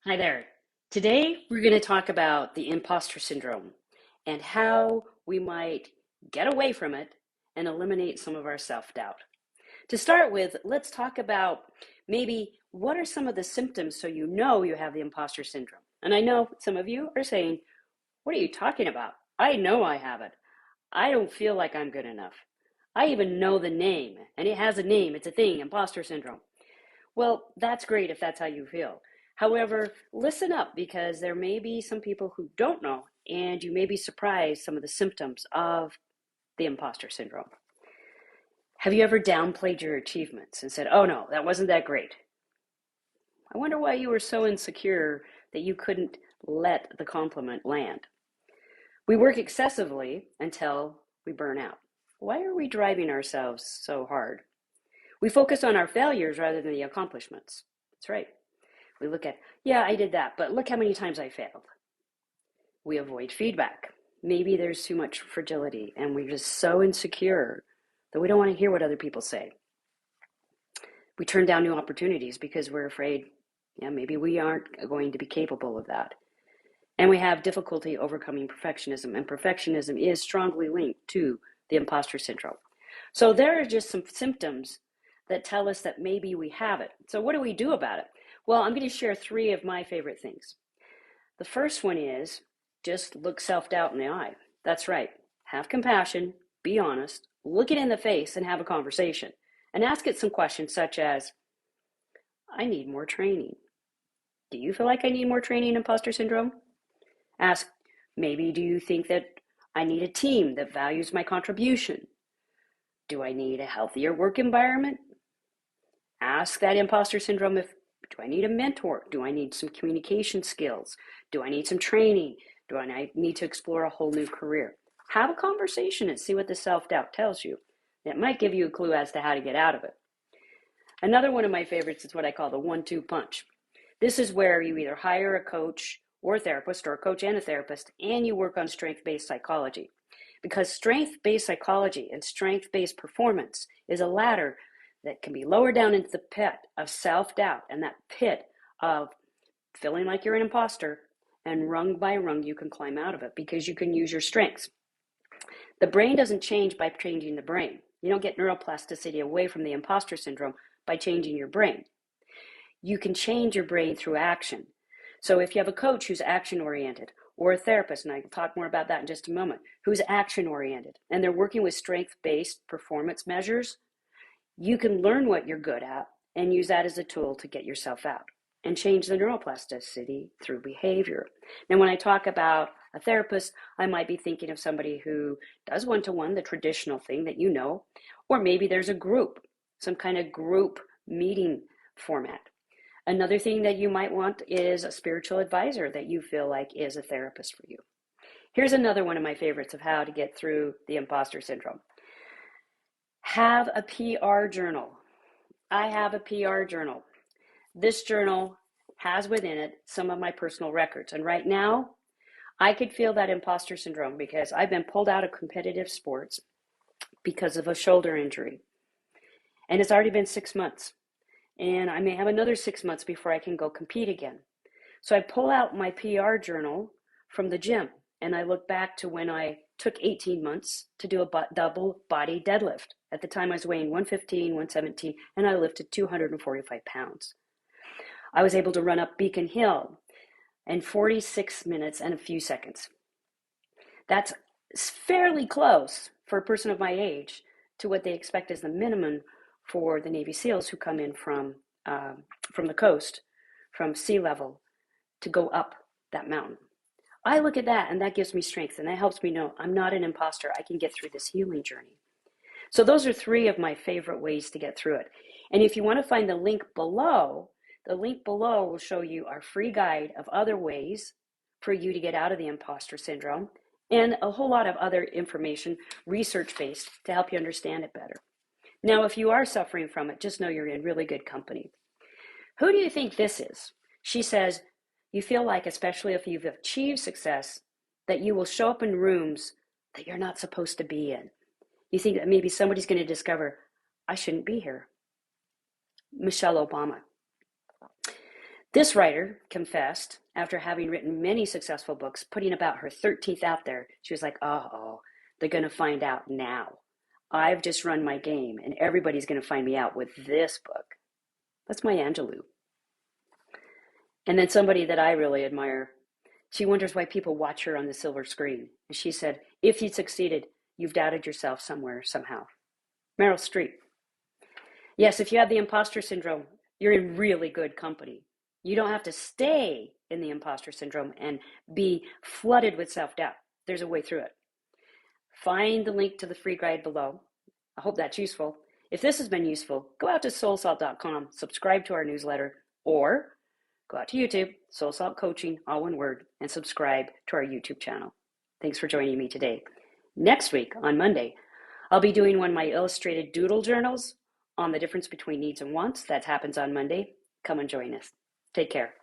Hi there. Today we're going to talk about the imposter syndrome and how we might get away from it and eliminate some of our self-doubt. To start with, let's talk about maybe what are some of the symptoms so you know you have the imposter syndrome. And I know some of you are saying, what are you talking about? I know I have it. I don't feel like I'm good enough. I even know the name, and it has a name. It's a thing, imposter syndrome. Well, that's great if that's how you feel. However, listen up because there may be some people who don't know, and you may be surprised some of the symptoms of the imposter syndrome. Have you ever downplayed your achievements and said, oh no, that wasn't that great? I wonder why you were so insecure that you couldn't let the compliment land. We work excessively until we burn out. Why are we driving ourselves so hard? We focus on our failures rather than the accomplishments. That's right. We look at, yeah, I did that, but look how many times I failed. We avoid feedback. Maybe there's too much fragility and we're just so insecure that we don't want to hear what other people say. We turn down new opportunities because we're afraid, yeah, maybe we aren't going to be capable of that. And we have difficulty overcoming perfectionism, and perfectionism is strongly linked to the imposter syndrome. So there are just some symptoms that tell us that maybe we have it. So what do we do about it? Well, I'm going to share three of my favorite things. The first one is just look self-doubt in the eye. That's right. Have compassion, be honest, look it in the face and have a conversation. And ask it some questions such as, I need more training. Do you feel like I need more training in imposter syndrome? Ask, maybe do you think that I need a team that values my contribution? Do I need a healthier work environment? Ask that imposter syndrome if, do I need a mentor? Do I need some communication skills? Do I need some training? Do I need to explore a whole new career? Have a conversation and see what the self-doubt tells you. It might give you a clue as to how to get out of it. Another one of my favorites is what I call the 1-2 punch. This is where you either hire a coach or a therapist, or a coach and a therapist, and you work on strength-based psychology. Because strength-based psychology and strength-based performance is a ladder that can be lowered down into the pit of self-doubt and that pit of feeling like you're an imposter, and rung by rung you can climb out of it because you can use your strengths. The brain doesn't change by changing the brain. You don't get neuroplasticity away from the imposter syndrome by changing your brain. You can change your brain through action. So if you have a coach who's action-oriented, or a therapist, and I will talk more about that in just a moment, who's action-oriented, and they're working with strength-based performance measures, you can learn what you're good at and use that as a tool to get yourself out and change the neuroplasticity through behavior. Now, when I talk about a therapist, I might be thinking of somebody who does one-to-one, the traditional thing that you know, or maybe there's a group, some kind of group meeting format. Another thing that you might want is a spiritual advisor that you feel like is a therapist for you. Here's another one of my favorites of how to get through the imposter syndrome. Have a PR journal. I have a PR journal. This journal has within it some of my personal records. And right now, I could feel that imposter syndrome because I've been pulled out of competitive sports because of a shoulder injury. And it's already been 6 months. And I may have another 6 months before I can go compete again. So I pull out my PR journal from the gym and I look back to when I took 18 months to do a double body deadlift. At the time I was weighing 115, 117, and I lifted 245 pounds. I was able to run up Beacon Hill in 46 minutes and a few seconds. That's fairly close for a person of my age to what they expect as the minimum for the Navy SEALs who come in from the coast, from sea level, to go up that mountain. I look at that and that gives me strength and that helps me know I'm not an imposter. I can get through this healing journey. So those are three of my favorite ways to get through it. And if you want to find the link below will show you our free guide of other ways for you to get out of the imposter syndrome and a whole lot of other information, research-based, to help you understand it better. Now, if you are suffering from it, just know you're in really good company. Who do you think this is? She says, you feel like, especially if you've achieved success, that you will show up in rooms that you're not supposed to be in. You think that maybe somebody's going to discover, I shouldn't be here. Michelle Obama. This writer confessed, after having written many successful books, putting about her 13th out there, she was like, oh, they're going to find out now. I've just run my game, and everybody's going to find me out with this book. That's Maya Angelou. And then somebody that I really admire, she wonders why people watch her on the silver screen. And she said, if you succeeded, you've doubted yourself somewhere, somehow. Meryl Streep. Yes, if you have the imposter syndrome, you're in really good company. You don't have to stay in the imposter syndrome and be flooded with self-doubt. There's a way through it. Find the link to the free guide below. I hope that's useful. If this has been useful, go out to soulsalt.com, subscribe to our newsletter, or go out to YouTube, Soul Salt Coaching, all one word, and subscribe to our YouTube channel. Thanks for joining me today. Next week, on Monday, I'll be doing one of my illustrated doodle journals on the difference between needs and wants. That happens on Monday. Come and join us. Take care.